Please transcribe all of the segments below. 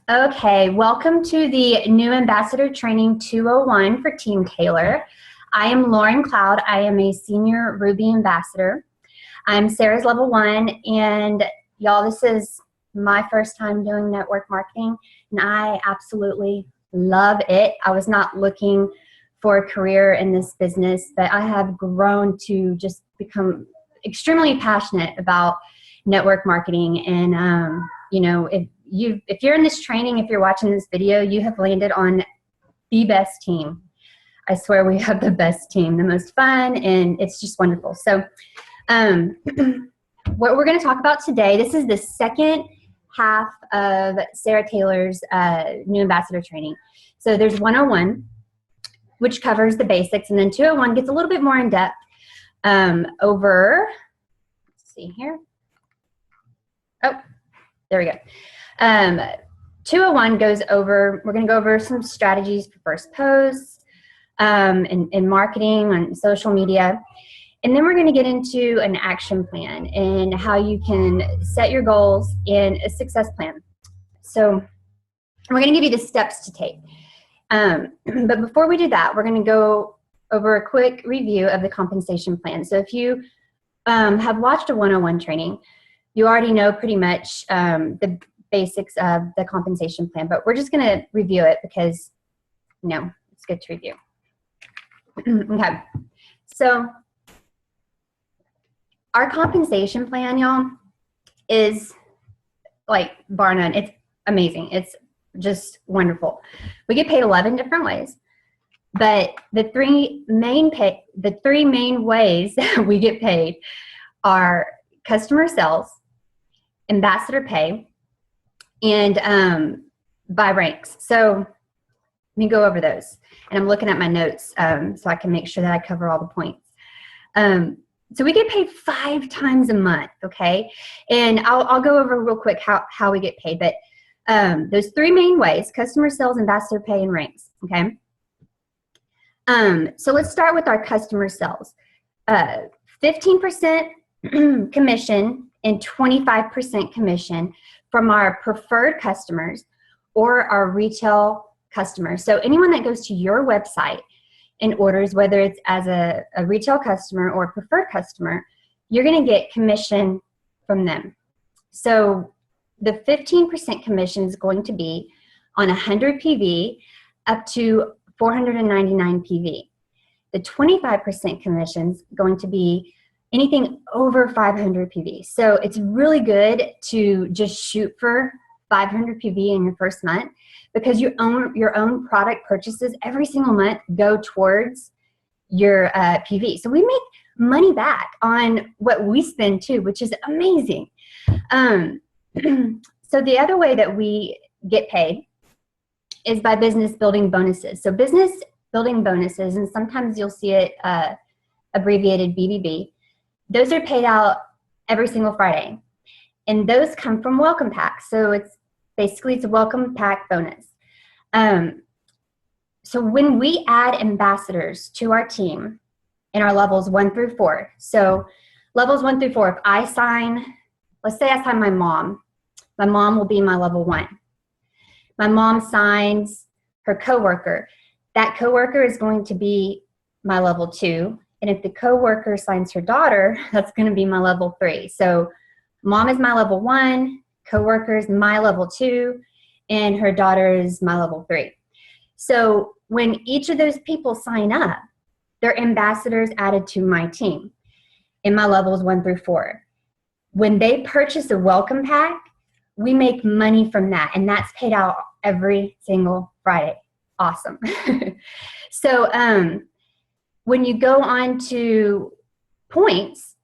Okay, welcome to the new Ambassador Training 201 for Team Taylor. I am Lauren Cloud. I am a Senior Ruby Ambassador. I'm Sarah's level 1, and y'all, this is my first time doing network marketing, and I absolutely love it. I was not looking for a career in this business, but I have grown to just become extremely passionate about network marketing. And you know, if you're in this training, if you're watching this video, you have landed on the best team. I swear we have the best team, the most fun, and it's just wonderful. So what we're going to talk about today, this is the second half of Sarah Taylor's new ambassador training. So there's 101, which covers the basics, and then 201 gets a little bit more in depth over, let's see here. Oh, there we go. 201 goes over, we're going to go over some strategies for first posts, and marketing on social media. And then we're going to get into an action plan and how you can set your goals in a success plan. So we're going to give you the steps to take. But before we do that, we're going to go over a quick review of the compensation plan. So if you have watched a 101 training, you already know pretty much the basics of the compensation plan, but we're just going to review it because, you know, it's good to review. Okay, so our compensation plan, y'all, is like bar none. It's amazing. It's just wonderful. We get paid 11 different ways, but the three main ways that we get paid are customer sales, ambassador pay, and by ranks. So let me go over those. And I'm looking at my notes so I can make sure that I cover all the points. So we get paid 5 times a month, okay? And I'll go over real quick how we get paid. But those 3 main ways: customer sales, ambassador pay, and ranks, okay? So let's start with our customer sales. 15% commission and 25% commission from our preferred customers or our retail customers. So anyone that goes to your website and orders, whether it's as a retail customer or a preferred customer, you're going to get commission from them. So the 15% commission is going to be on 100 PV up to 499 PV. The 25% commission is going to be anything over 500 PV. So it's really good to just shoot for 500 PV in your first month, because your own product purchases every single month go towards your PV. So we make money back on what we spend too, which is amazing. So the other way that we get paid is by business building bonuses. So business building bonuses, and sometimes you'll see it abbreviated BBB. Those are paid out every single Friday, and those come from welcome packs. So it's a welcome pack bonus. So when we add ambassadors to our team in our levels 1 through 4, so levels 1 through 4, if I sign, let's say I sign my mom will be my level 1. My mom signs her coworker. That coworker is going to be my level 2. And if the coworker signs her daughter, that's going to be my level 3. So mom is my level 1, coworker is my level 2, and her daughter is my level 3. So when each of those people sign up, they're ambassadors added to my team in my levels 1 through 4. When they purchase a welcome pack, we make money from that, and that's paid out every single Friday. Awesome. So when you go on to points,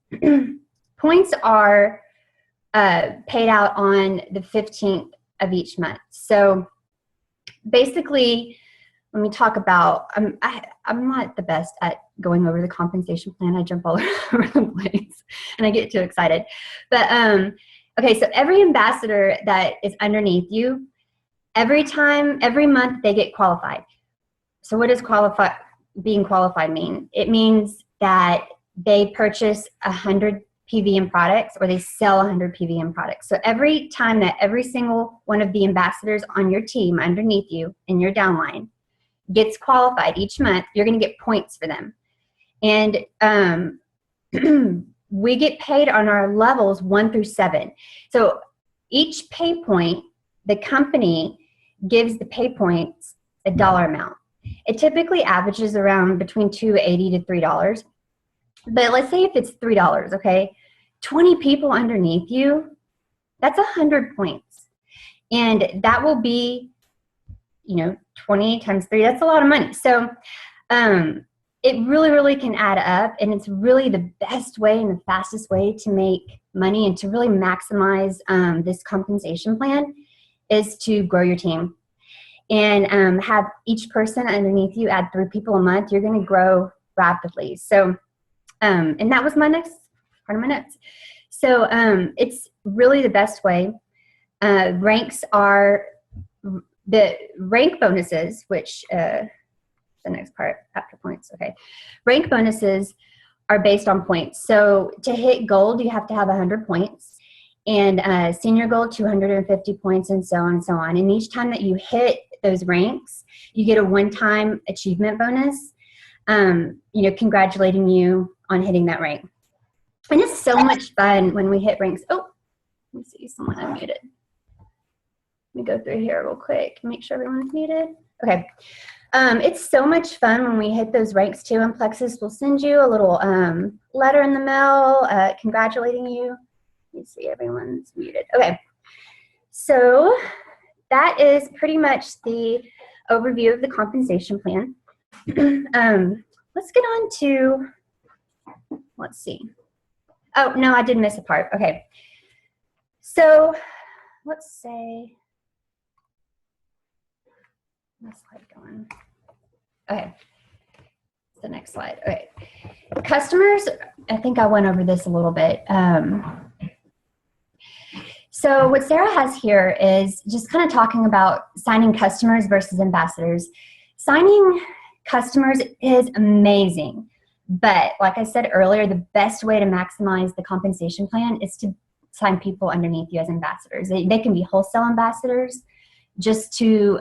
points are paid out on the 15th of each month. So basically, let me talk about, I'm not the best at going over the compensation plan. I jump all over the place and I get too excited. But okay, so every ambassador that is underneath you, every month they get qualified. So what does being qualified mean? It means that they purchase 100 PVM products or they sell 100 PVM products. So every time that every single one of the ambassadors on your team underneath you in your downline gets qualified each month, you're going to get points for them. And we get paid on our levels 1 through 7. So each pay point, the company gives the pay points a dollar amount. It typically averages around between $2.80 to $3. But let's say if it's $3, okay, 20 people underneath you, that's 100 points. And that will be, 20 times 3, that's a lot of money. So it really, really can add up, and it's really the best way and the fastest way to make money and to really maximize this compensation plan is to grow your team and have each person underneath you add 3 people a month. You're going to grow rapidly. So, and that was my next part of my notes. So it's really the best way. Ranks are the rank bonuses, which the next part after points. Okay. Rank bonuses are based on points. So to hit gold, you have to have 100 points, and senior gold, 250 points, and so on and so on. And each time that you hit those ranks, you get a one-time achievement bonus, congratulating you on hitting that rank. And it's so much fun when we hit ranks. Oh, let me see, someone unmuted. Let me go through here real quick, make sure everyone's muted. Okay. It's so much fun when we hit those ranks too, and Plexus will send you a little letter in the mail congratulating you. Let me see, everyone's muted. Okay. So that is pretty much the overview of the compensation plan. Let's get on to, let's see. Oh, no, I did miss a part. Okay. So let's say, my slide going. Okay. The next slide. Okay. Customers, I think I went over this a little bit. So what Sarah has here is just kind of talking about signing customers versus ambassadors. Signing customers is amazing, but like I said earlier, the best way to maximize the compensation plan is to sign people underneath you as ambassadors. They can be wholesale ambassadors just to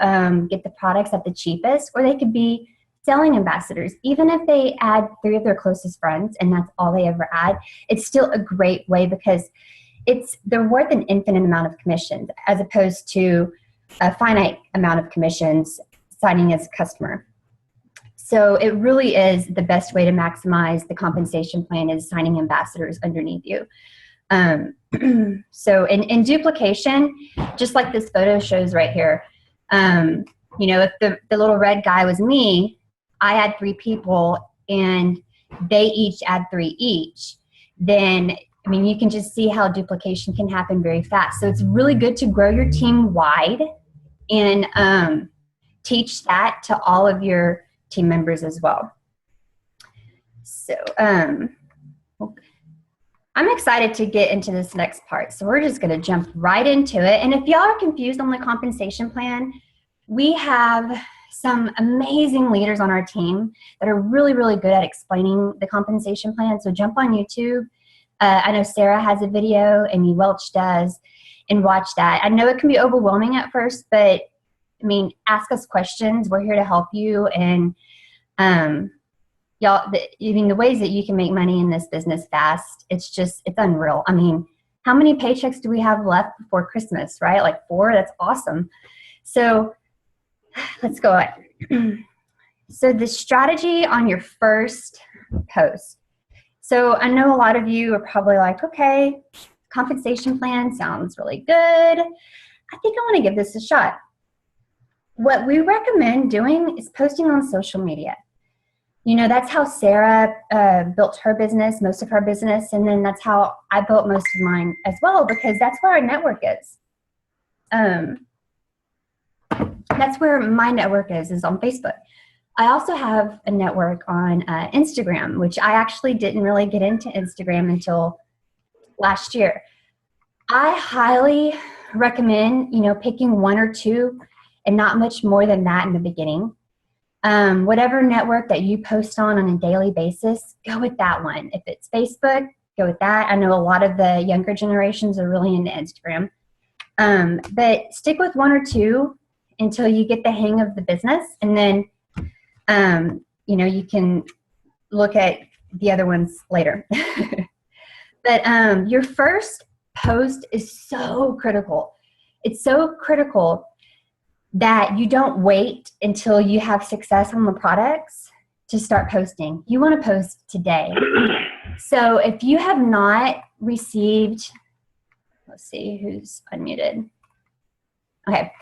get the products at the cheapest, or they could be selling ambassadors. Even if they add 3 of their closest friends and that's all they ever add, it's still a great way because they're worth an infinite amount of commissions as opposed to a finite amount of commissions signing as a customer. So it really is the best way to maximize the compensation plan is signing ambassadors underneath you. So in duplication, just like this photo shows right here, if the little red guy was me, I had 3 people and they each add 3 each, then you can just see how duplication can happen very fast. So it's really good to grow your team wide and teach that to all of your team members as well. So I'm excited to get into this next part. So we're just going to jump right into it. And if y'all are confused on the compensation plan, we have some amazing leaders on our team that are really, really good at explaining the compensation plan. So jump on YouTube. I know Sarah has a video, Amy Welch does, and watch that. I know it can be overwhelming at first, but ask us questions. We're here to help you. And y'all, the ways that you can make money in this business fast, it's unreal. How many paychecks do we have left before Christmas, right? Like 4, that's awesome. So let's go ahead. So the strategy on your first post. So I know a lot of you are probably like, okay, compensation plan sounds really good. I think I want to give this a shot. What we recommend doing is posting on social media. That's how Sarah built her business, most of her business, and then that's how I built most of mine as well, because that's where our network is. That's where my network is on Facebook. I also have a network on Instagram, which I actually didn't really get into Instagram until last year. I highly recommend, picking 1 or 2 and not much more than that in the beginning. Whatever network that you post on a daily basis, go with that one. If it's Facebook, go with that. I know a lot of the younger generations are really into Instagram. But stick with one or two until you get the hang of the business, and then, you know, you can look at the other ones later. But your first post is so critical. It's so critical that you don't wait until you have success on the products to start posting. You want to post today. So if you have not received, let's see who's unmuted. Okay.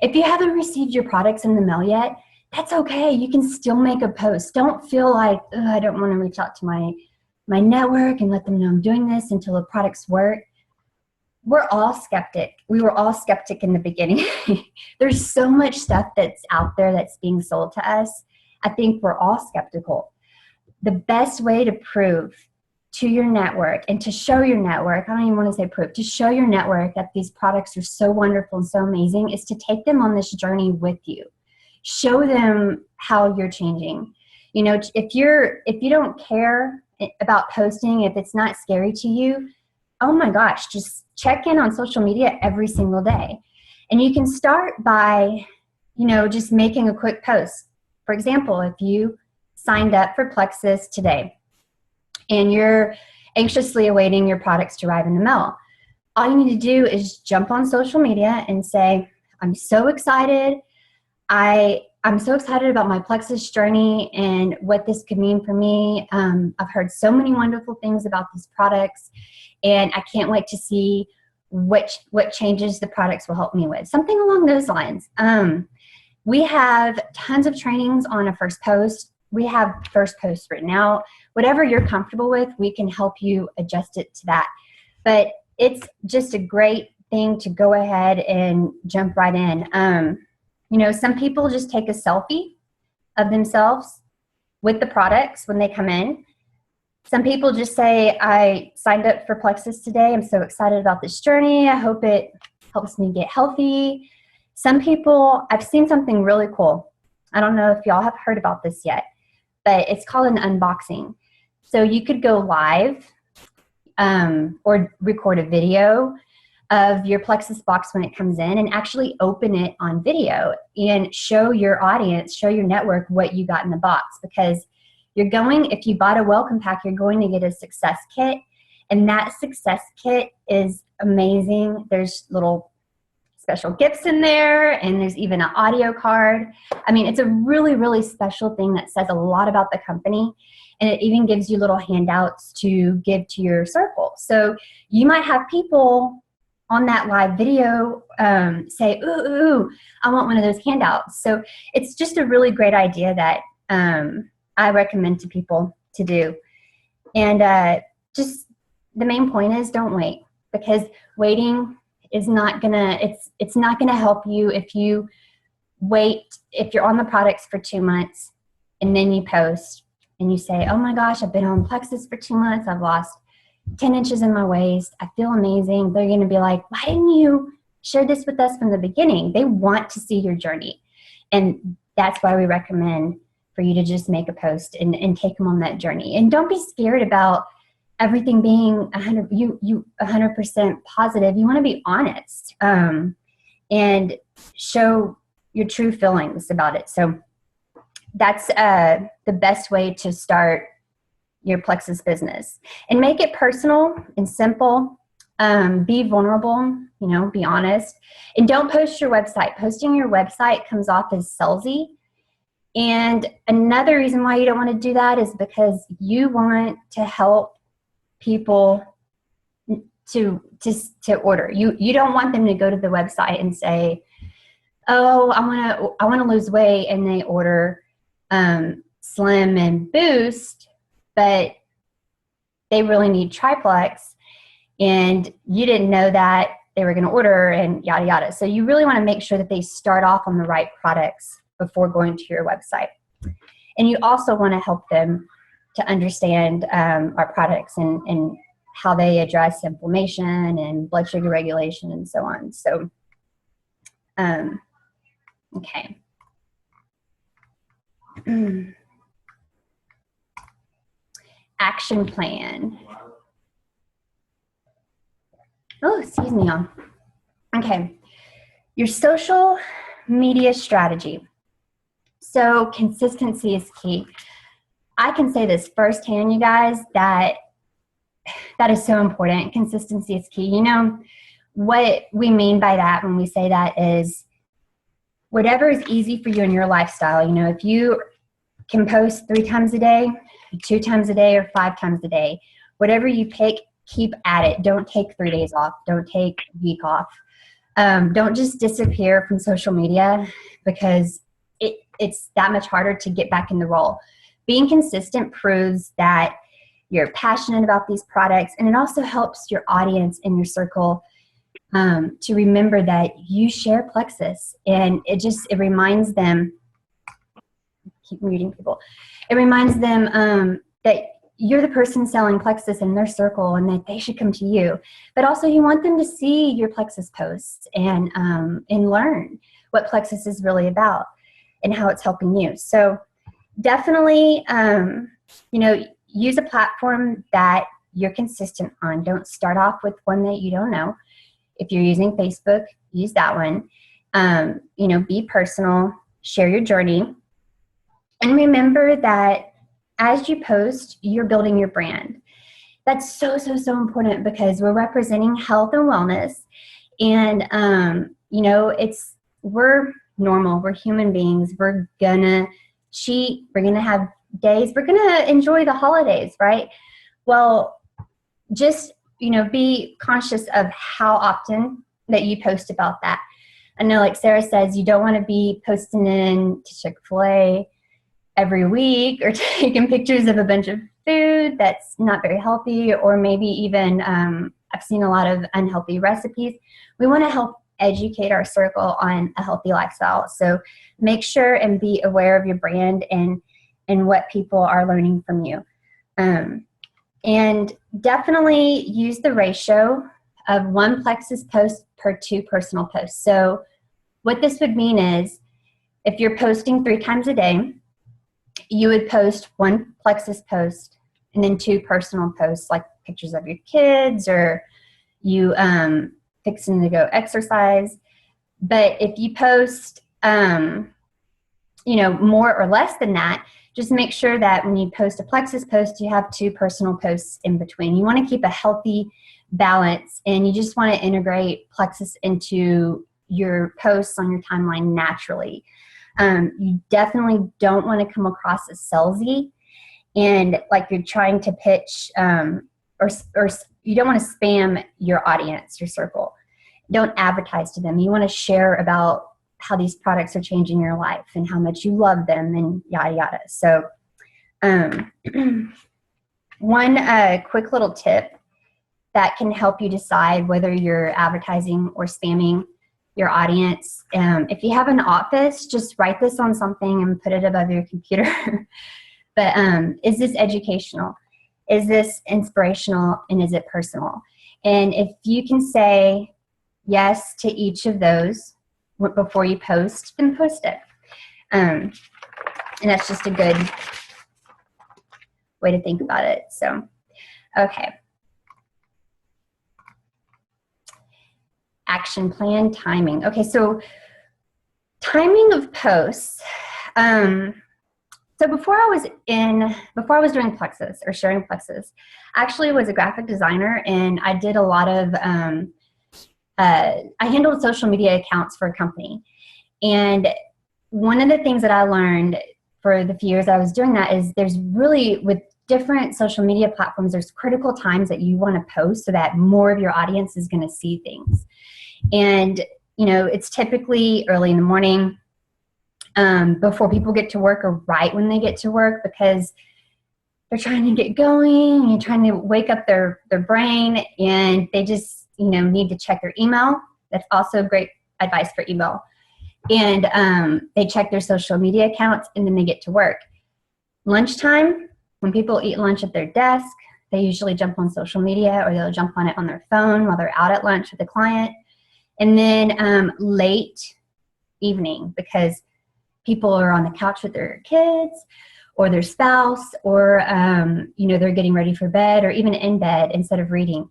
If you haven't received your products in the mail yet, that's okay. You can still make a post. Don't feel like, I don't want to reach out to my network and let them know I'm doing this until the products work. We're all skeptic. We were all skeptic in the beginning. There's so much stuff that's out there that's being sold to us. I think we're all skeptical. The best way to prove to your network and to show your network, I don't even want to say prove, to show your network that these products are so wonderful and so amazing is to take them on this journey with you. Show them how you're changing. You know, if you don't care about posting, if it's not scary to you, oh my gosh, just check in on social media every single day. And you can start by, you know, just making a quick post. For example, if you signed up for Plexus today and you're anxiously awaiting your products to arrive in the mail, all you need to do is jump on social media and say, I'm so excited. I'm so excited about my Plexus journey and what this could mean for me. I've heard so many wonderful things about these products, and I can't wait to see what changes the products will help me with. Something along those lines. We have tons of trainings on a first post. We have first posts written out. Whatever you're comfortable with, we can help you adjust it to that. But it's just a great thing to go ahead and jump right in. You know, some people just take a selfie of themselves with the products when they come in. Some people just say, I signed up for Plexus today. I'm so excited about this journey. I hope it helps me get healthy. Some people, I've seen something really cool. I don't know if y'all have heard about this yet, but it's called an unboxing. So you could go live or record a video of your Plexus box when it comes in and actually open it on video and show your audience, show your network what you got in the box. Because you're going, if you bought a welcome pack, you're going to get a success kit. And that success kit is amazing. There's little special gifts in there, and there's even an audio card. I mean, it's a really, really special thing that says a lot about the company. And it even gives you little handouts to give to your circle. So you might have people on that live video say, ooh, I want one of those handouts. So it's just a really great idea that I recommend to people to do. And just the main point is don't wait, because waiting is not gonna, it's not gonna help you if you wait, if you're on the products for 2 months and then you post and you say, oh my gosh, I've been on Plexus for 2 months, I've lost 10 inches in my waist, I feel amazing. They're gonna be like, why didn't you share this with us from the beginning? They want to see your journey. And that's why we recommend for you to just make a post and take them on that journey. And don't be scared about everything being 100% positive. You want to be honest and show your true feelings about it. So that's the best way to start your Plexus business. And make it personal and simple. Be vulnerable, you know, be honest. And don't post your website. Posting your website comes off as salesy. And another reason why you don't want to do that is because you want to help people to order. You don't want them to go to the website and say, oh, I want to lose weight, and they order Slim and Boost, but they really need Triplex, and you didn't know that they were going to order, and yada yada. So you really want to make sure that they start off on the right products before going to your website. And you also want to help them to understand our products and how they address inflammation and blood sugar regulation and so on. So, okay. Action plan. Oh, excuse me, y'all. Okay, your social media strategy. So consistency is key. I can say this firsthand, you guys, that is so important. Consistency is key. You know, what we mean by that when we say that is whatever is easy for you in your lifestyle. You know, if you can post 3 times a day, 2 times a day, or 5 times a day, whatever you pick, keep at it. Don't take 3 days off. Don't take a week off. Don't just disappear from social media, because it's that much harder to get back in the role. Being consistent proves that you're passionate about these products, and it also helps your audience and your circle to remember that you share Plexus, and it reminds them, keep reading people, it reminds them that you're the person selling Plexus in their circle and that they should come to you. But also you want them to see your Plexus posts and learn what Plexus is really about and how it's helping you. So definitely, you know, use a platform that you're consistent on. Don't start off with one that you don't know. If you're using Facebook, use that one. You know, be personal, share your journey, and remember that as you post, you're building your brand. That's so, so, so important, because we're representing health and wellness. And, you know, we're normal. We're human beings. We're gonna cheat. We're gonna have days. We're gonna enjoy the holidays, right? Well, just, you know, be conscious of how often that you post about that. I know, like Sarah says, you don't want to be posting in to Chick-fil-A every week or taking pictures of a bunch of food that's not very healthy, or maybe even I've seen a lot of unhealthy recipes. We want to help educate our circle on a healthy lifestyle. So make sure and be aware of your brand and what people are learning from you. And definitely use the ratio of 1 Plexus post per 2 personal posts. So what this would mean is if you're posting 3 times a day, you would post 1 Plexus post and then 2 personal posts, like pictures of your kids or you fixing to go exercise. But if you post, you know, more or less than that, just make sure that when you post a Plexus post, you have 2 personal posts in between. You want to keep a healthy balance, and you just want to integrate Plexus into your posts on your timeline naturally. You definitely don't want to come across as salesy and like you're trying to pitch, or you don't want to spam your audience, your circle. Don't advertise to them. You want to share about how these products are changing your life and how much you love them and yada yada. So one quick little tip that can help you decide whether you're advertising or spamming your audience. If you have an office, just write this on something and put it above your computer. But is this educational? Is this inspirational? And is it personal? And if you can say yes to each of those before you post, then post it. And that's just a good way to think about it. So, okay. Action plan, timing. Okay, so timing of posts. So before I was doing Plexus or sharing Plexus, I actually was a graphic designer, and I did a lot of, I handled social media accounts for a company. And one of the things that I learned for the few years I was doing that is there's really, with different social media platforms, there's critical times that you want to post so that more of your audience is going to see things. And, you know, it's typically early in the morning, before people get to work, or right when they get to work, because they're trying to get going, and you're trying to wake up their brain, and they just, you know, need to check their email. That's also great advice for email. And they check their social media accounts, and then they get to work. Lunchtime, when people eat lunch at their desk, they usually jump on social media, or they'll jump on it on their phone while they're out at lunch with a client. And then late evening, because people are on the couch with their kids, or their spouse, or you know, they're getting ready for bed, or even in bed instead of reading.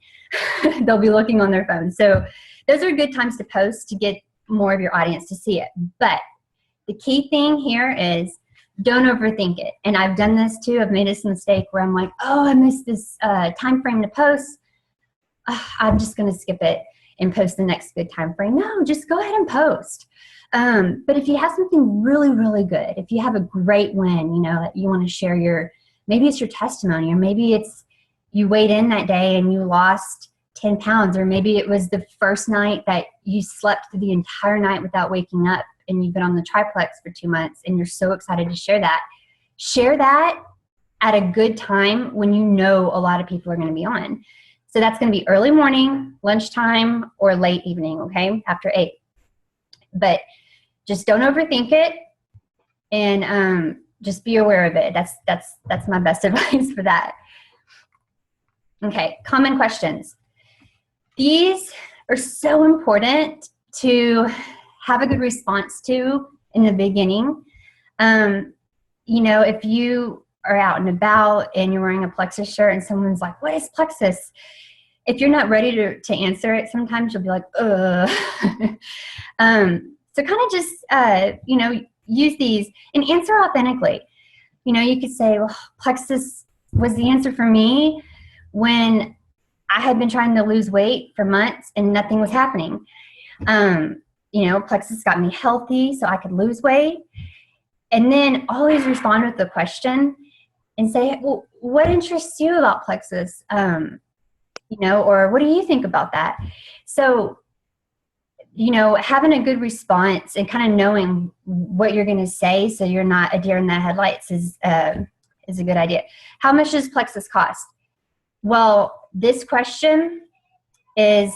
They'll be looking on their phone. So those are good times to post to get more of your audience to see it. But the key thing here is don't overthink it. And I've done this too. I've made this mistake where I'm like, oh, I missed this time frame to post. I'm just going to skip it and post the next good time frame. No, just go ahead and post. But if you have something really, really good, if you have a great win, you know, that you want to share maybe it's your testimony, or maybe it's you weighed in that day and you lost 10 pounds, or maybe it was the first night that you slept through the entire night without waking up and you've been on the triplex for 2 months and you're so excited to share that. Share that at a good time when you know a lot of people are going to be on. So that's going to be early morning, lunchtime, or late evening, okay, after 8. But just don't overthink it, and just be aware of it. That's my best advice for that. Okay, common questions. These are so important to have a good response to in the beginning. You know, if you are out and about and you're wearing a Plexus shirt and someone's like, what is Plexus? If you're not ready to answer it, sometimes you'll be like, ugh. So kind of just, you know, use these and answer authentically. You know, you could say, well, Plexus was the answer for me when I had been trying to lose weight for months and nothing was happening. You know, Plexus got me healthy so I could lose weight. And then always respond with the question and say, well, what interests you about Plexus? You know, or what do you think about that? So, you know, having a good response and kind of knowing what you're going to say so you're not a deer in the headlights is a good idea. How much does Plexus cost? Well, this question is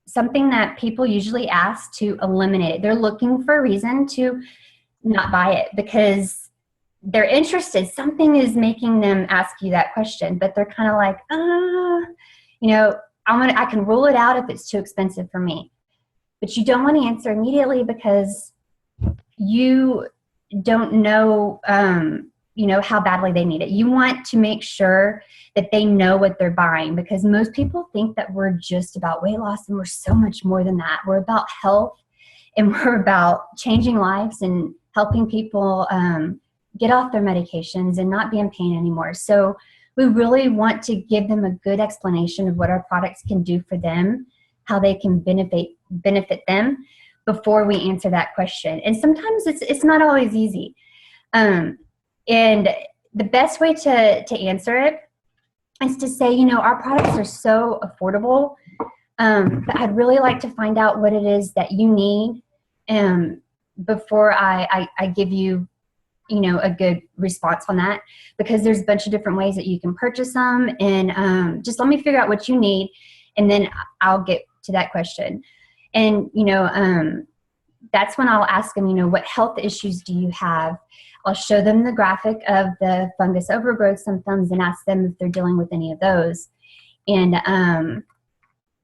something that people usually ask to eliminate it. They're looking for a reason to not buy it because they're interested. Something is making them ask you that question, but they're kind of like, you know, I can rule it out if it's too expensive for me. But you don't want to answer immediately because you don't know, you know, how badly they need it. You want to make sure that they know what they're buying, because most people think that we're just about weight loss, and we're so much more than that. We're about health, and we're about changing lives and helping people get off their medications and not be in pain anymore. So we really want to give them a good explanation of what our products can do for them, how they can benefit them before we answer that question. And sometimes it's not always easy. And the best way to answer it is to say, you know, our products are so affordable, but I'd really like to find out what it is that you need before I give you, you know, a good response on that, because there's a bunch of different ways that you can purchase them. And just let me figure out what you need, and then I'll get to that question. And, you know, that's when I'll ask them, you know, what health issues do you have? I'll show them the graphic of the fungus overgrowth symptoms and ask them if they're dealing with any of those. And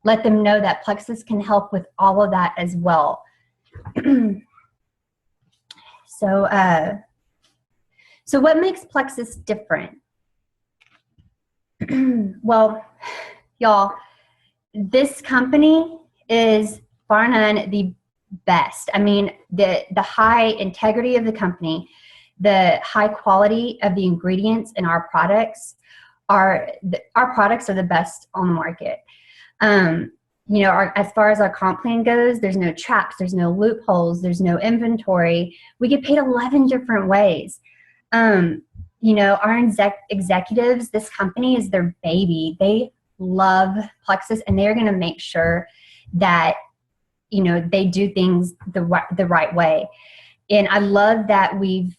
let them know that Plexus can help with all of that as well. So what makes Plexus different? Well, y'all, this company is bar none the best. I mean, the high integrity of the company, the high quality of the ingredients in our products our products are the best on the market. You know, as far as our comp plan goes, there's no traps, there's no loopholes, there's no inventory. We get paid 11 different ways. You know, our executives, this company is their baby. They love Plexus, and they're going to make sure that, you know, they do things the right way. And I love that we've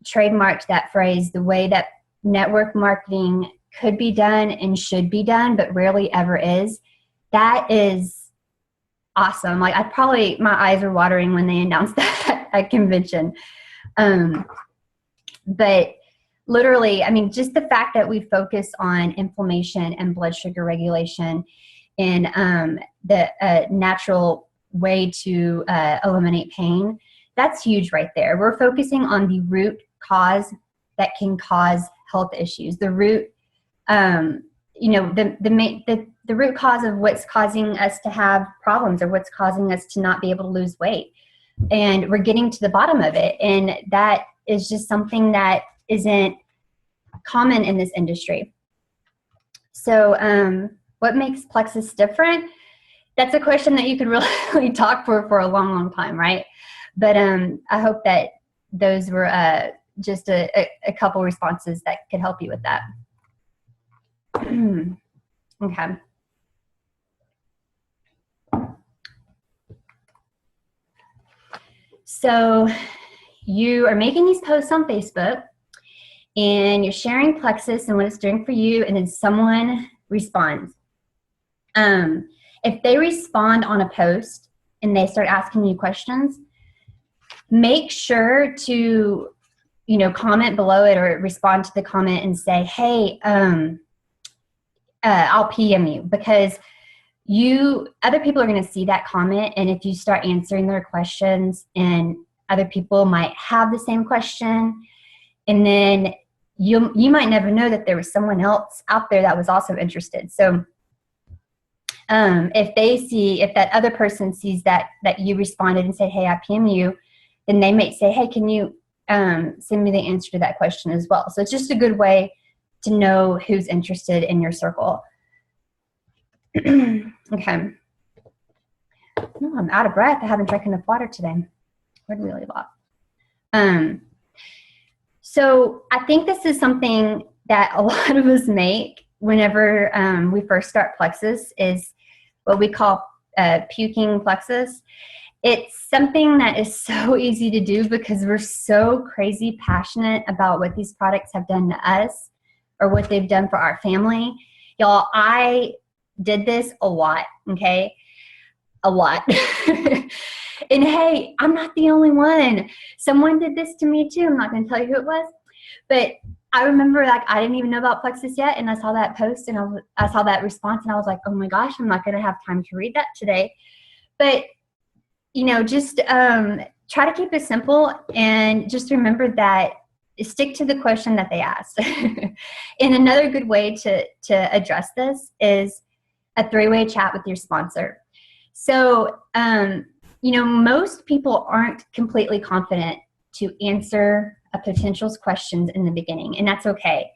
trademarked that phrase, the way that network marketing could be done and should be done, but rarely ever is. That is awesome. Like, my eyes were watering when they announced that at convention. But literally, I mean, just the fact that we focus on inflammation and blood sugar regulation and the natural way to eliminate pain, that's huge right there. We're focusing on the root cause that can cause health issues. The root, you know, the root cause of what's causing us to have problems, or what's causing us to not be able to lose weight. And we're getting to the bottom of it. And that is just something that isn't common in this industry. So what makes Plexus different? That's a question that you could really talk for a long, long time, right? But I hope that those were just a couple responses that could help you with that. Okay. So you are making these posts on Facebook, and you're sharing Plexus and what it's doing for you, and then someone responds. If they respond on a post and they start asking you questions, make sure to, you know, comment below it or respond to the comment and say, hey, I'll PM you, because other people are going to see that comment. And if you start answering their questions, and other people might have the same question, and then you might never know that there was someone else out there that was also interested. So if that other person sees that you responded and said, hey, I PM you, then they might say, hey, can you send me the answer to that question as well? So it's just a good way to know who's interested in your circle. Okay. Oh, I'm out of breath. I haven't drank enough water today. Where did we leave off? So I think this is something that a lot of us make whenever we first start Plexus, is what we call puking Plexus. It's something that is so easy to do because we're so crazy passionate about what these products have done to us, or what they've done for our family. Y'all, I did this a lot, okay? A lot. And hey, I'm not the only one. Someone did this to me too. I'm not going to tell you who it was. But I remember, like, I didn't even know about Plexus yet, and I saw that post, and I saw that response, and I was like, oh my gosh, I'm not going to have time to read that today. But, you know, just try to keep it simple, and just remember that stick to the question that they asked. And another good way to address this is a three-way chat with your sponsor. So, you know, most people aren't completely confident to answer a potential's questions in the beginning, and that's okay.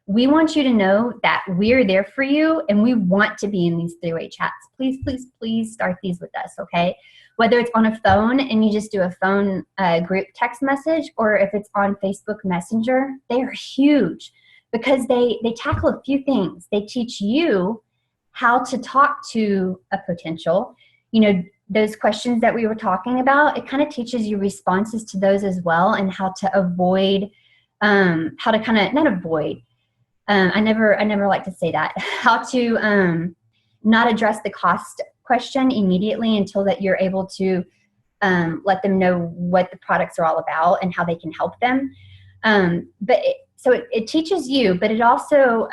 We want you to know that we're there for you, and we want to be in these three-way chats. Please, please, please start these with us, okay? Whether it's on a phone and you just do a phone group text message, or if it's on Facebook Messenger, they are huge because they tackle a few things. They teach you how to talk to a potential. You know, those questions that we were talking about, it kind of teaches you responses to those as well, and how to avoid, how to kind of, not avoid, I never like to say that, how to not address the cost question immediately until that you're able to let them know what the products are all about and how they can help them. So it teaches you, but it also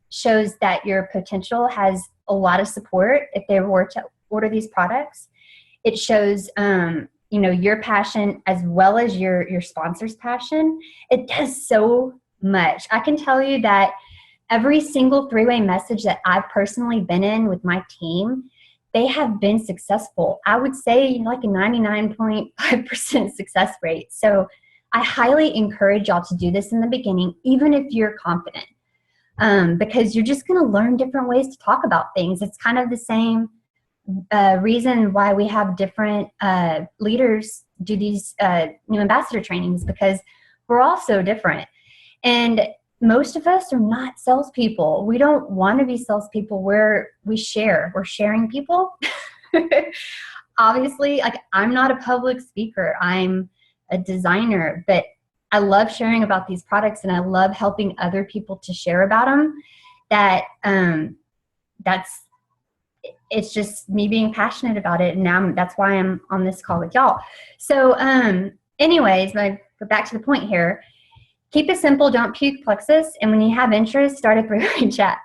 shows that your potential has a lot of support if they were to order these products. It shows you know, your passion as well as your sponsor's passion. It does so much. I can tell you that every single three-way message that I've personally been in with my team, they have been successful. I would say like a 99.5% success rate. So I highly encourage y'all to do this in the beginning, even if you're confident, because you're just going to learn different ways to talk about things. It's kind of the same reason why we have different leaders do these new ambassador trainings, because we're all so different. And most of us are not salespeople. We don't want to be salespeople. We're sharing people. Obviously, like, I'm not a public speaker. I'm a designer, but I love sharing about these products, and I love helping other people to share about them. It's just me being passionate about it, and now that's why I'm on this call with y'all. So anyways, I go back to the point here. Keep it simple, don't puke Plexus, and when you have interest, start a three-way chat.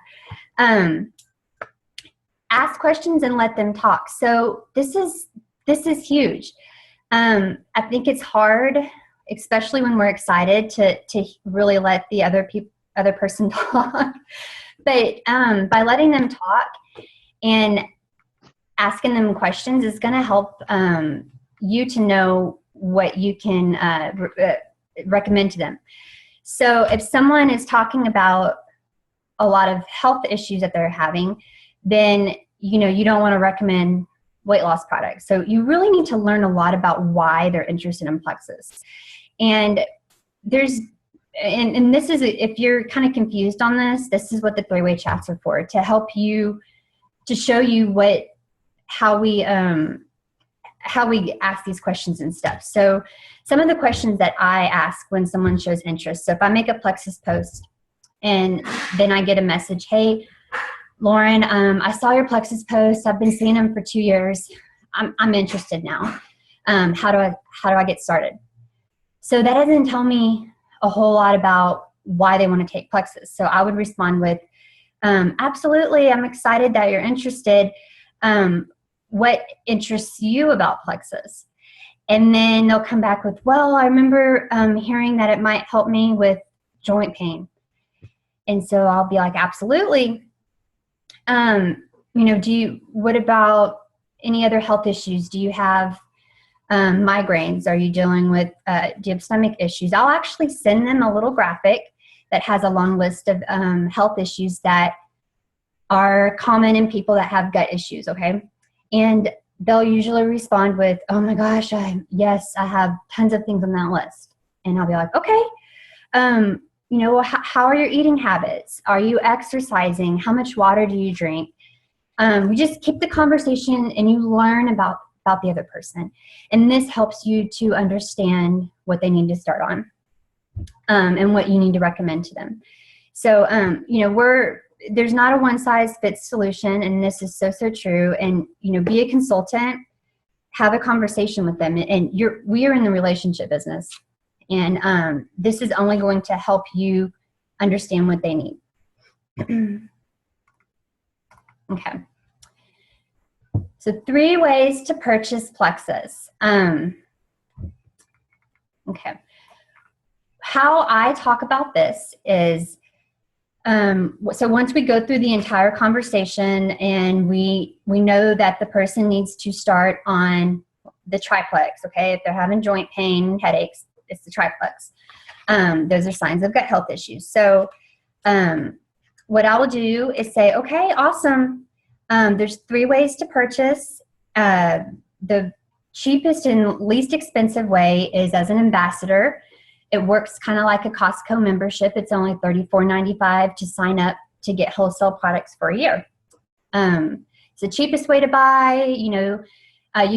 Ask questions and let them talk. So this is huge. I think it's hard especially when we're excited to really let the other person talk. But by letting them talk and asking them questions is going to help you to know what you can recommend to them. So if someone is talking about a lot of health issues that they're having, then you don't want to recommend weight loss products. So you really need to learn a lot about why they're interested in Plexus. And this is, if you're kind of confused on this is what the three-way chats are for, to help you, to show you how we ask these questions and stuff. So some of the questions that I ask when someone shows interest. So if I make a Plexus post and then I get a message, hey, Lauren, I saw your Plexus post. I've been seeing them for 2 years. I'm interested now. How do I get started? So that doesn't tell me a whole lot about why they want to take Plexus. So I would respond with, absolutely, I'm excited that you're interested. What interests you about Plexus? And then they'll come back with, well, I remember hearing that it might help me with joint pain. And so I'll be like, absolutely. What about any other health issues? Do you have migraines? Are you dealing with, do you have stomach issues? I'll actually send them a little graphic that has a long list of health issues that are common in people that have gut issues, okay? And they'll usually respond with, oh my gosh, yes, I have tons of things on that list. And I'll be like, okay, how are your eating habits? Are you exercising? How much water do you drink? We just keep the conversation and you learn about the other person. And this helps you to understand what they need to start on and what you need to recommend to them. So, there's not a one-size-fits solution, and this is so true. And, be a consultant, have a conversation with them. And we are in the relationship business. And this is only going to help you understand what they need. Okay. So 3 ways to purchase Plexus. Okay. How I talk about this is, so once we go through the entire conversation and we know that the person needs to start on the triplex, okay? If they're having joint pain, headaches, it's the triplex. Those are signs of gut health issues. So what I will do is say, okay, awesome. There's 3 ways to purchase. The cheapest and least expensive way is as an ambassador. It works kind of like a Costco membership. It's only $34.95 to sign up to get wholesale products for a year. It's the cheapest way to buy. You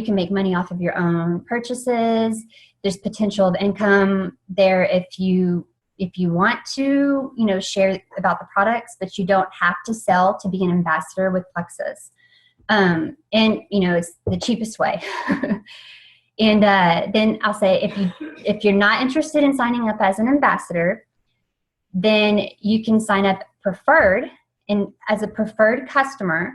can make money off of your own purchases. There's potential of income there if you want to, share about the products, but you don't have to sell to be an ambassador with Plexus. It's the cheapest way. And then I'll say, if you're not interested in signing up as an ambassador, then you can sign up preferred. And as a preferred customer,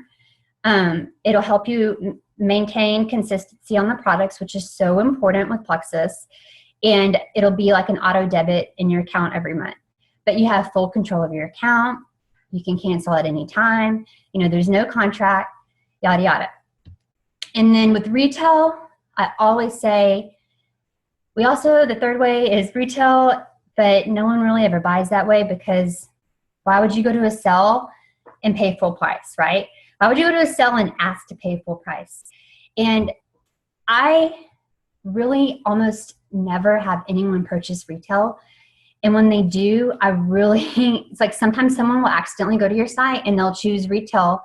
it'll help you maintain consistency on the products, which is so important with Plexus. And it'll be like an auto debit in your account every month. But you have full control of your account. You can cancel at any time. There's no contract, yada, yada. And then with retail, I always say, the 3rd way is retail, but no one really ever buys that way, because why would you go to a sale and pay full price, right? Why would you go to a sale and ask to pay full price? And I really almost never have anyone purchase retail. And when they do, it's like sometimes someone will accidentally go to your site and they'll choose retail.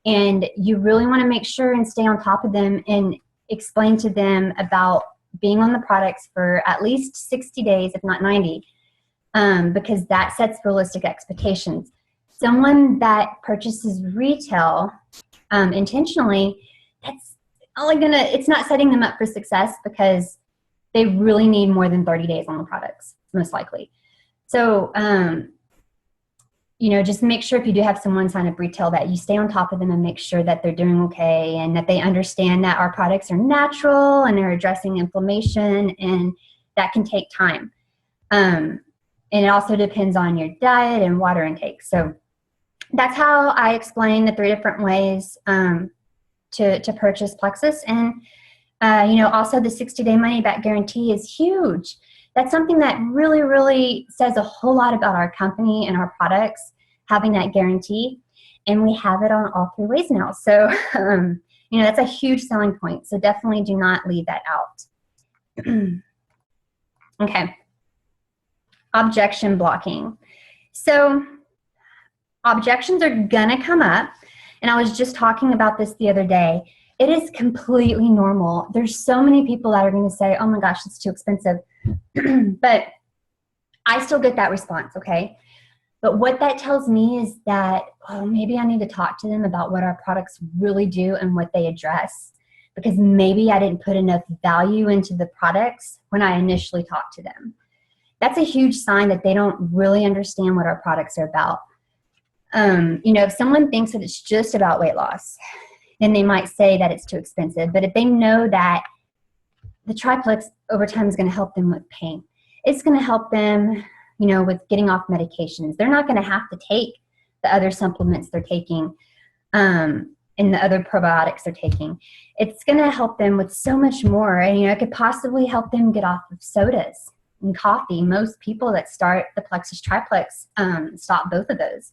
And you really want to make sure and stay on top of them and explain to them about being on the products for at least 60 days, if not 90, because that sets realistic expectations. Someone that purchases retail intentionally, it's not setting them up for success, because they really need more than 30 days on the products, most likely. So, just make sure if you do have someone sign up retail that you stay on top of them and make sure that they're doing okay and that they understand that our products are natural and they're addressing inflammation and that can take time. And it also depends on your diet and water intake. So that's how I explain the 3 different ways to purchase Plexus. And also the 60-day money-back guarantee is huge. That's something that really, really says a whole lot about our company and our products, having that guarantee. And we have it on all 3 ways now. So, that's a huge selling point. So definitely do not leave that out. Okay. Objection blocking. So objections are gonna come up. And I was just talking about this the other day. It is completely normal. There's so many people that are going to say, oh my gosh, it's too expensive. But I still get that response, okay? But what that tells me is that, oh, maybe I need to talk to them about what our products really do and what they address, because maybe I didn't put enough value into the products when I initially talked to them. That's a huge sign that they don't really understand what our products are about. If someone thinks that it's just about weight loss, then they might say that it's too expensive. But if they know that the triplex over time is going to help them with pain, it's going to help them, with getting off medications. They're not going to have to take the other supplements they're taking and the other probiotics they're taking. It's going to help them with so much more. And, it could possibly help them get off of sodas and coffee. Most people that start the Plexus Triplex stop both of those.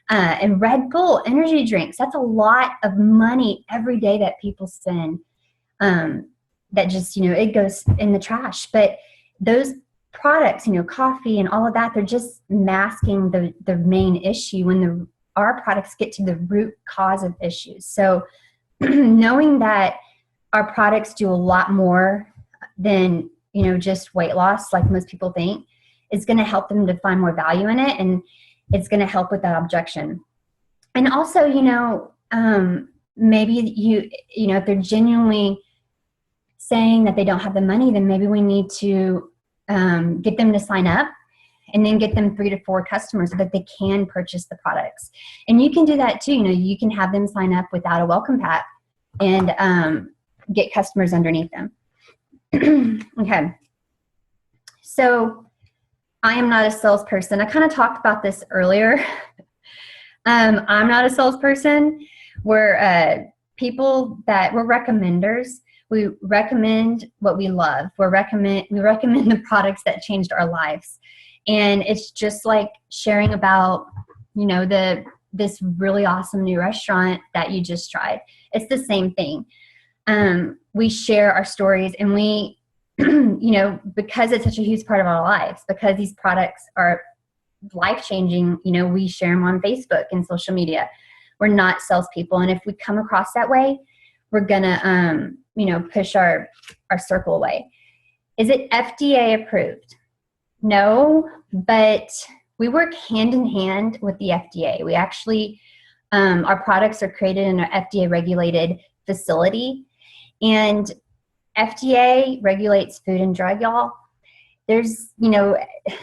And Red Bull energy drinks, that's a lot of money every day that people spend that just, it goes in the trash. But those products, coffee and all of that, they're just masking the main issue when our products get to the root cause of issues. So knowing that our products do a lot more than, just weight loss, like most people think, is going to help them to find more value in it. And it's going to help with that objection. And also, maybe if they're genuinely saying that they don't have the money, then maybe we need to get them to sign up and then get them 3 to 4 customers so that they can purchase the products. And you can do that too. You can have them sign up without a welcome pack and get customers underneath them. Okay. So I am not a salesperson. I kind of talked about this earlier. I'm not a salesperson. We're people that we're recommenders. We recommend what we love. We recommend the products that changed our lives. And it's just like sharing about, this really awesome new restaurant that you just tried. It's the same thing. We share our stories, and we because it's such a huge part of our lives, because these products are life-changing, we share them on Facebook and social media. We're not salespeople. And if we come across that way, we're gonna, push our circle away. Is it FDA approved? No, but we work hand in hand with the FDA. We actually, our products are created in an FDA regulated facility, and FDA regulates food and drug, y'all. There's,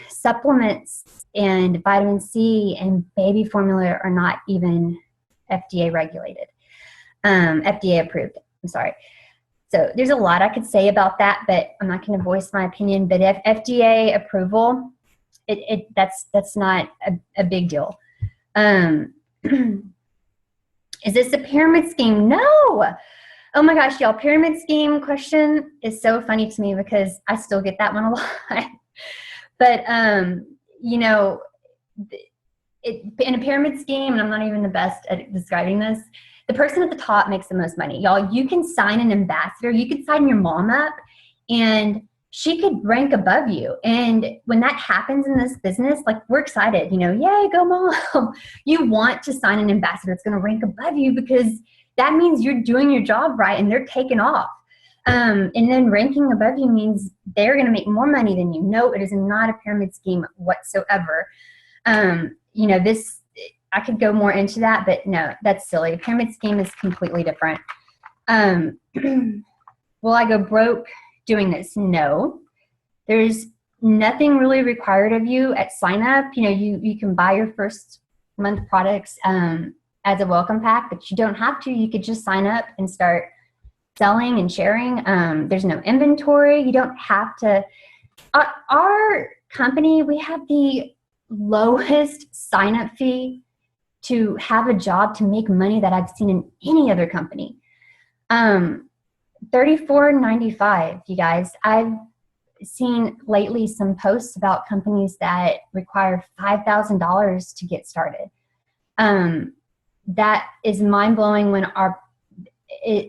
supplements and vitamin C and baby formula are not even FDA regulated, FDA approved. I'm sorry. So there's a lot I could say about that, but I'm not going to voice my opinion. But if FDA approval, that's not a big deal. Is this a pyramid scheme? No. Oh my gosh, y'all, pyramid scheme question is so funny to me because I still get that one a lot. But, in a pyramid scheme, and I'm not even the best at describing this, the person at the top makes the most money. Y'all, you can sign an ambassador. You could sign your mom up, and she could rank above you. And when that happens in this business, like, we're excited, yay, go mom. You want to sign an ambassador that's going to rank above you, because that means you're doing your job right and they're taking off. And then ranking above you means they're going to make more money than you. No, it is not a pyramid scheme whatsoever. This, I could go more into that, but no, that's silly. A pyramid scheme is completely different. Will I go broke doing this? No. There's nothing really required of you at sign up. You can buy your first month products as a welcome pack, but you don't have to. You could just sign up and start selling and sharing. There's no inventory. You don't have to Our company, we have the lowest sign-up fee to have a job to make money that I've seen in any other company. $34.95, you guys. I've seen lately some posts about companies that require $5,000 to get started. That is mind-blowing when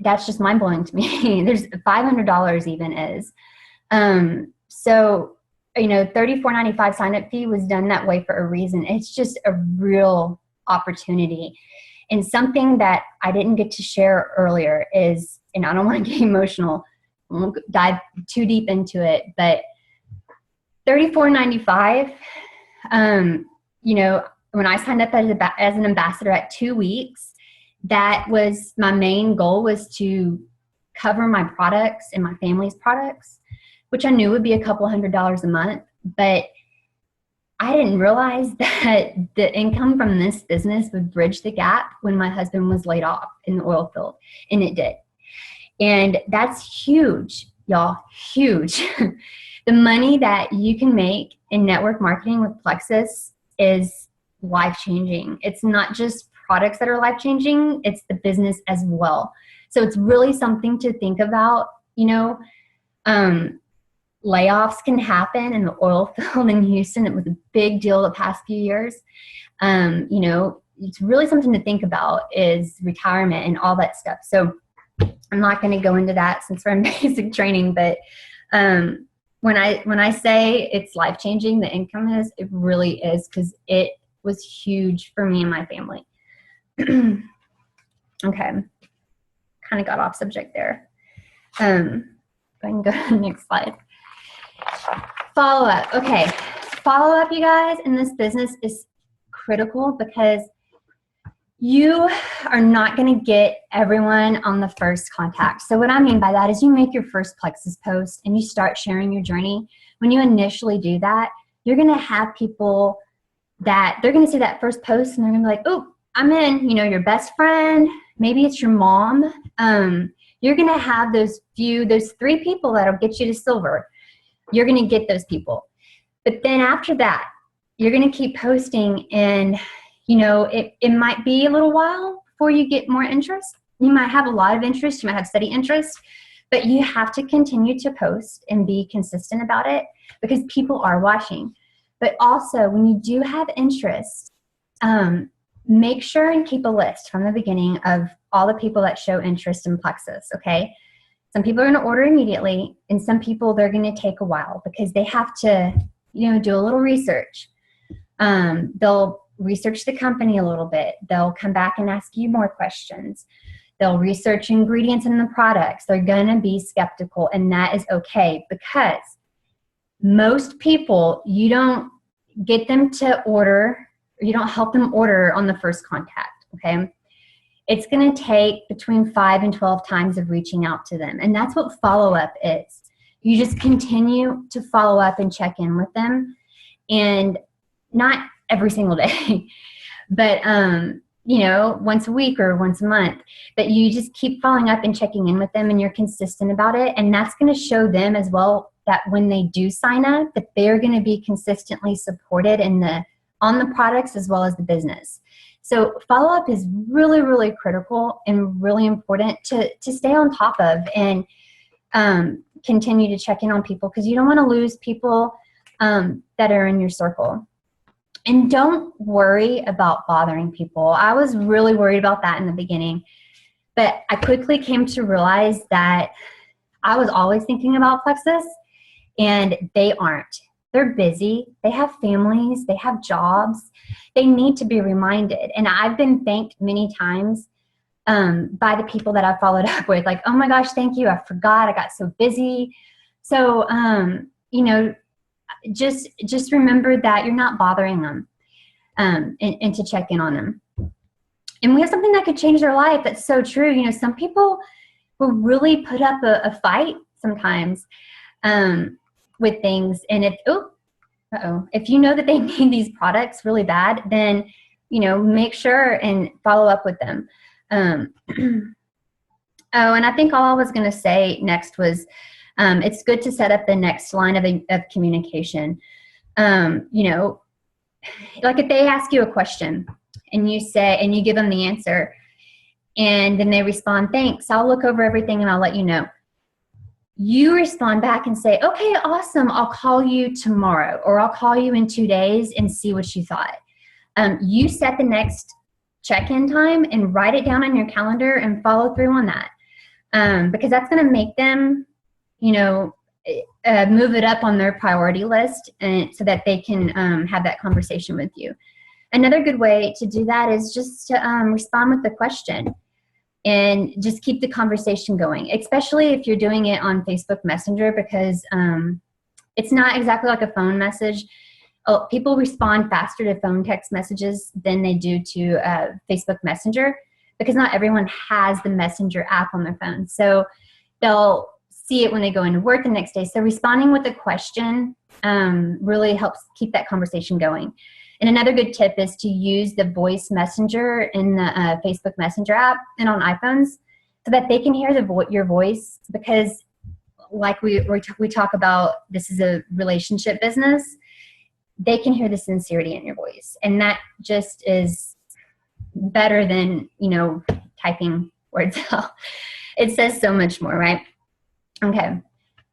that's just mind-blowing to me. There's $500 even is. So, you know, $34.95 sign-up fee was done that way for a reason. It's just a real opportunity. And something that I didn't get to share earlier is, and I don't want to get emotional, I won't dive too deep into it, but $34.95, you know, when I signed up as an ambassador at 2 weeks, that was my main goal, was to cover my products and my family's products, which I knew would be a couple $100s a month. But I didn't realize that the income from this business would bridge the gap when my husband was laid off in the oil field, and it did. And that's huge, y'all, huge. The money that you can make in network marketing with Plexus is life-changing. It's not just products that are life-changing, it's the business as well. So it's really something to think about. You know, layoffs can happen in the oil field in Houston. It was a big deal the past few years. You know, it's really something to think about, is retirement and all that stuff. So I'm not going to go into that since we're in basic training, but when I say it's life-changing, the income is, it really is, because it was huge for me and my family. Okay, kind of got off subject there. Go ahead and go to the next slide. Follow-up. Okay, follow-up, you guys, in this business is critical, because you are not going to get everyone on the first contact. So what I mean by that is, you make your first Plexus post and you start sharing your journey. When you initially do that, you're going to have people that they're going to see that first post and they're going to be like, oh, I'm in, you know, your best friend, maybe it's your mom. You're going to have those 3 people that'll get you to silver. You're going to get those people. But then after that, you're going to keep posting, and you know, it might be a little while before you get more interest. You might have a lot of interest, you might have steady interest, but you have to continue to post and be consistent about it, because people are watching. But also, when you do have interest, make sure and keep a list from the beginning of all the people that show interest in Plexus, okay? Some people are going to order immediately, and some people, they're going to take a while because they have to, you know, do a little research. They'll research the company a little bit. They'll come back and ask you more questions. They'll research ingredients in the products. They're going to be skeptical, and that is okay, because most people, you don't get them to order, or you don't help them order on the first contact, okay? It's going to take between 5 and 12 times of reaching out to them, and that's what follow-up is. You just continue to follow up and check in with them, and not every single day, but you know, once a week or once a month. But you just keep following up and checking in with them, and you're consistent about it, and that's going to show them as well that when they do sign up, that they're going to be consistently supported on the products as well as the business. So follow-up is really, really critical and really important to stay on top of, and continue to check in on people, because you don't want to lose people that are in your circle. And don't worry about bothering people. I was really worried about that in the beginning, but I quickly came to realize that I was always thinking about Plexus, and they aren't. They're busy. They have families. They have jobs. They need to be reminded. And I've been thanked many times by the people that I've followed up with, like, oh my gosh, thank you. I forgot. I got so busy. So, you know, just remember that you're not bothering them, and to check in on them. And we have something that could change their life. That's so true. You know, some people will really put up a fight sometimes with things. And if you know that they need these products really bad, then, you know, make sure and follow up with them. Oh, and I think all I was going to say next was, It's good to set up the next line of communication. You know, like if they ask you a question and you give them the answer, and then they respond, thanks, I'll look over everything and I'll let you know. You respond back and say, okay, awesome, I'll call you tomorrow, or I'll call you in 2 days and see what you thought. You set the next check-in time and write it down on your calendar and follow through on that. Because that's going to make them, you know, move it up on their priority list, and so that they can have that conversation with you. Another good way to do that is just to respond with the question and just keep the conversation going, especially if you're doing it on Facebook Messenger, because it's not exactly like a phone message. People respond faster to phone text messages than they do to Facebook Messenger, because not everyone has the Messenger app on their phone. So they'll see it when they go into work the next day. So responding with a question really helps keep that conversation going. And another good tip is to use the voice messenger in the Facebook Messenger app and on iPhones, so that they can hear your voice, because like we talk about, this is a relationship business. They can hear the sincerity in your voice, and that just is better than, you know, typing words out. It says so much more, right? Okay,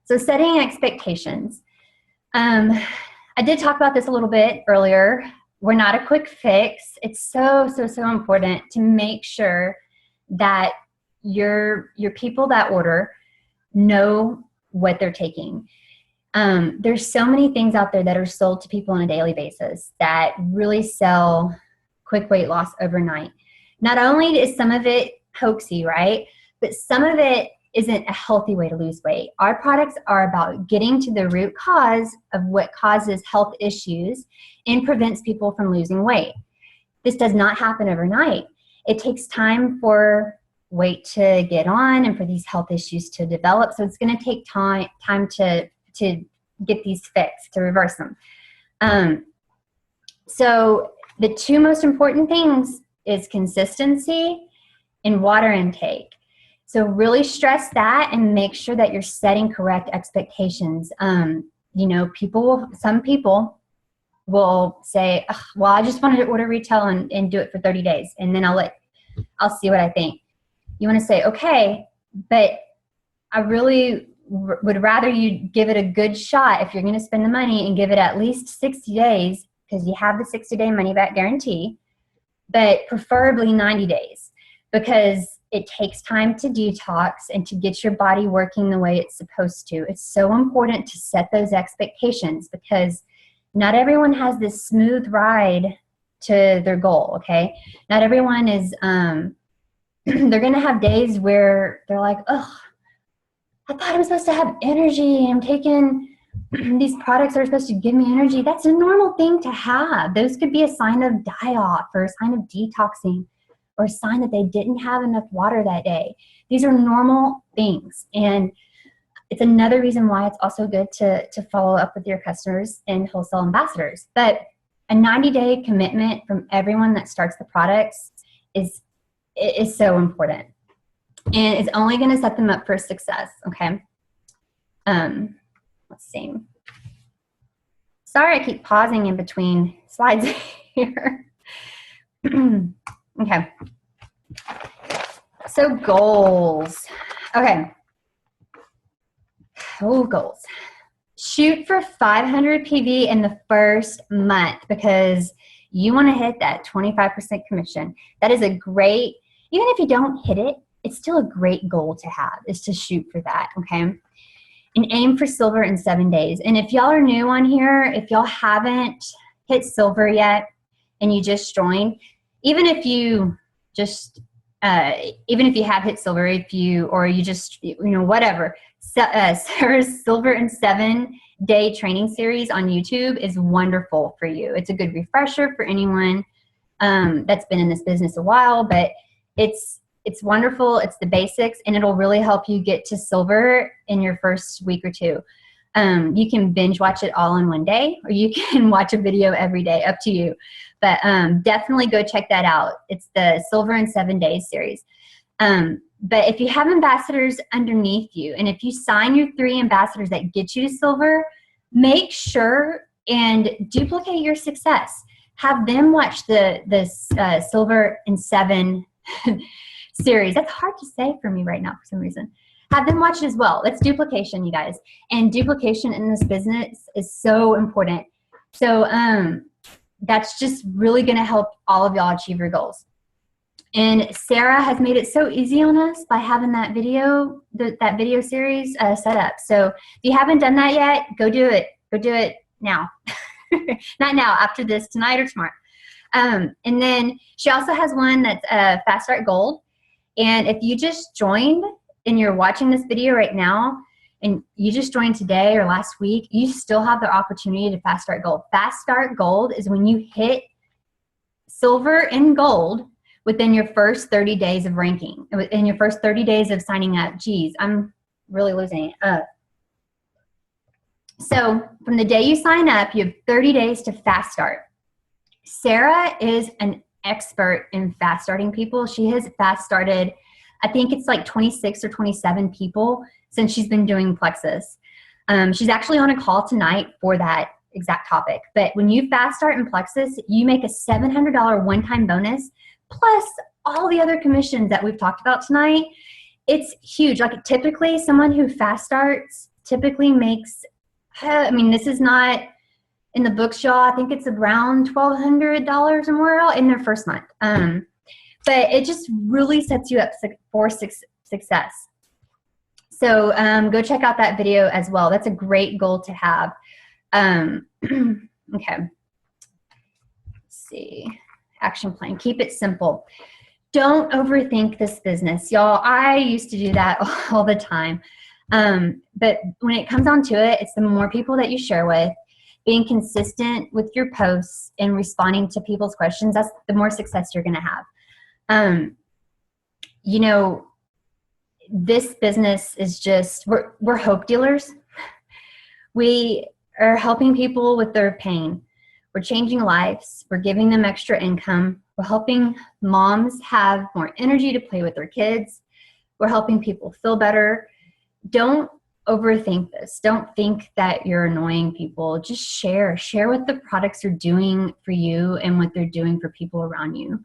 so setting expectations. I did talk about this a little bit earlier. We're not a quick fix. It's so important to make sure that your people that order know what they're taking. There's so many things out there that are sold to people on a daily basis that really sell quick weight loss overnight. Not only is some of it hoaxy, right? But some of it isn't a healthy way to lose weight. Our products are about getting to the root cause of what causes health issues and prevents people from losing weight. This does not happen overnight. It takes time for weight to get on and for these health issues to develop. So it's going to take time to get these fixed, to reverse them. So the two most important things is consistency and water intake. So really stress that and make sure that you're setting correct expectations. You know, some people will say, well, I just wanted to order retail and do it for 30 days. And then I'll see what I think. You want to say, okay, but I really would rather you give it a good shot if you're going to spend the money, and give it at least 60 days, because you have the 60-day money back guarantee, but preferably 90 days, because it takes time to detox and to get your body working the way it's supposed to. It's so important to set those expectations, because not everyone has this smooth ride to their goal, okay? Not everyone is, they're going to have days where they're like, oh, I thought I'm supposed to have energy. I'm taking these products that are supposed to give me energy. That's a normal thing to have. Those could be a sign of die-off, or a sign of detoxing, or a sign that they didn't have enough water that day. These are normal things. And it's another reason why it's also good to follow up with your customers and wholesale ambassadors. But a 90-day commitment from everyone that starts the products is so important. And it's only going to set them up for success, okay? Let's see. Sorry, I keep pausing in between slides here. Okay. So goals. Okay. Oh, goals. Shoot for 500 PV in the first month, because you want to hit that 25% commission. That is a great, even if you don't hit it, it's still a great goal to have, is to shoot for that, okay? And aim for silver in 7 days. And if y'all are new on here, if y'all haven't hit silver yet and you just joined, even if you have hit silver, or you just, whatever, Sarah's Silver in 7 Day training series on YouTube is wonderful for you. It's a good refresher for anyone that's been in this business a while, but it's wonderful. It's the basics, and it'll really help you get to silver in your first week or two. You can binge watch it all in one day, or you can watch a video every day, up to you. But definitely go check that out. It's the Silver in 7 Days series. But if you have ambassadors underneath you, and if you sign your 3 ambassadors that get you to silver, make sure and duplicate your success. Have them watch the Silver and 7 series. That's hard to say for me right now for some reason. Have them watch it as well. It's duplication, you guys. And duplication in this business is so important. So that's just really going to help all of y'all achieve your goals. And Sarah has made it so easy on us by having that video, that video series set up. So if you haven't done that yet, go do it. Go do it now. Not now, after this, tonight or tomorrow. And then she also has one that's Fast Start Gold. And if you just joined and you're watching this video right now, and you just joined today or last week, you still have the opportunity to Fast Start Gold. Fast Start Gold is when you hit silver and gold within your first 30 days of ranking, in your first 30 days of signing up. Geez, I'm really losing it. So from the day you sign up, you have 30 days to fast start. Sarah is an expert in fast starting people. She has fast started, I think it's like 26 or 27 people since she's been doing Plexus. She's actually on a call tonight for that exact topic. But when you fast start in Plexus, you make a $700 one-time bonus plus all the other commissions that we've talked about tonight. It's huge. Like typically someone who fast starts typically makes, I mean, this is not in the books, y'all. I think it's around $1,200 or more in their first month. But it just really sets you up for success. So go check out that video as well. That's a great goal to have. Okay. Let's see. Action plan. Keep it simple. Don't overthink this business. Y'all, I used to do that all the time. But when it comes down to it, it's the more people that you share with, being consistent with your posts and responding to people's questions, that's the more success you're going to have. You know, this business is just, we're hope dealers. We are helping people with their pain. We're changing lives. We're giving them extra income. We're helping moms have more energy to play with their kids. We're helping people feel better. Don't overthink this. Don't think that you're annoying people. Just share. Share what the products are doing for you and what they're doing for people around you.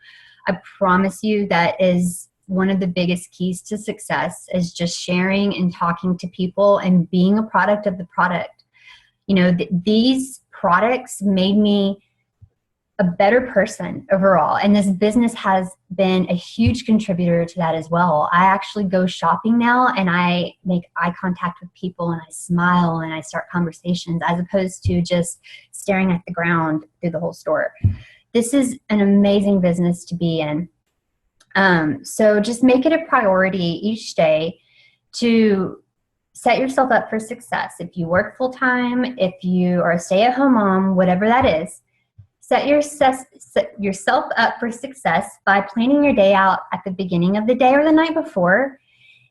I promise you that is one of the biggest keys to success, is just sharing and talking to people and being a product of the product. You know, these products made me a better person overall. And this business has been a huge contributor to that as well. I actually go shopping now and I make eye contact with people and I smile and I start conversations as opposed to just staring at the ground through the whole store. This is an amazing business to be in. So just make it a priority each day to set yourself up for success. If you work full-time, if you are a stay-at-home mom, whatever that is, set yourself up for success by planning your day out at the beginning of the day or the night before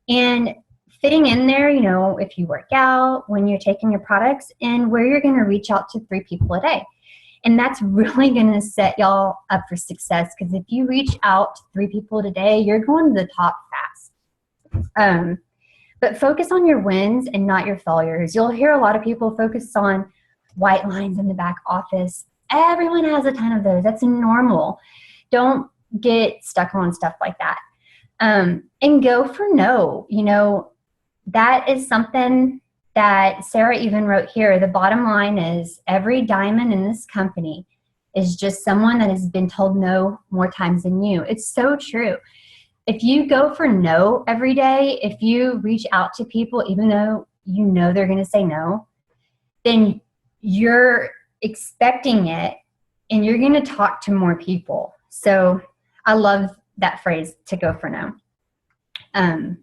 and fitting in there, you know, if you work out, when you're taking your products, and where you're going to reach out to 3 people a day. And that's really going to set y'all up for success, because if you reach out to 3 people today, you're going to the top fast. But focus on your wins and not your failures. You'll hear a lot of people focus on white lines in the back office. Everyone has a ton of those. That's normal. Don't get stuck on stuff like that. And go for no. You know, that is something that Sarah even wrote here. The bottom line is every diamond in this company is just someone that has been told no more times than you. It's so true. If you go for no every day, if you reach out to people even though you know they're going to say no, then you're expecting it and you're going to talk to more people. So I love that phrase, to go for no. And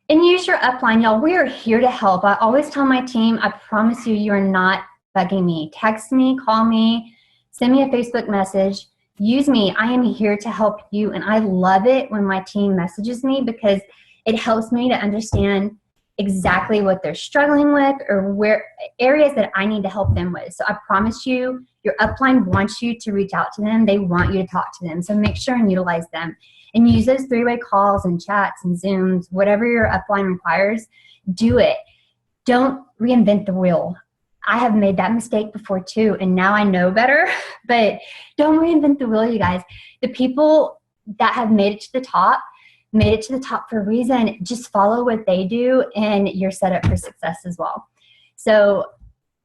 use your upline, y'all. We are here to help. I always tell my team, I promise you, you are not bugging me. Text me, call me, send me a Facebook message. Use me. I am here to help you. And I love it when my team messages me, because it helps me to understand exactly what they're struggling with or where areas that I need to help them with. So I promise you, your upline wants you to reach out to them. They want you to talk to them. So make sure and utilize them. and use those three-way calls and chats and Zooms, whatever your upline requires, do it. Don't reinvent the wheel. I have made that mistake before too, and now I know better, but don't reinvent the wheel, you guys. The people that have made it to the top for a reason. Just follow what they do, and you're set up for success as well. So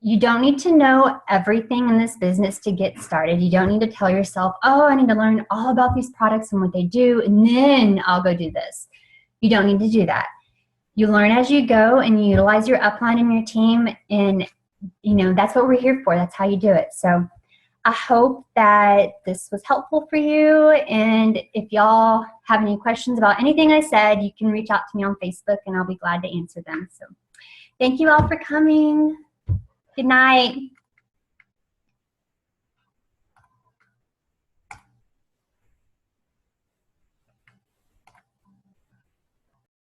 you don't need to know everything in this business to get started. You don't need to tell yourself, oh, I need to learn all about these products and what they do, and then I'll go do this. You don't need to do that. You learn as you go, and you utilize your upline and your team, and that's what we're here for. That's how you do it. So I hope that this was helpful for you. And if y'all have any questions about anything I said, you can reach out to me on Facebook, and I'll be glad to answer them. So thank you all for coming. Good night.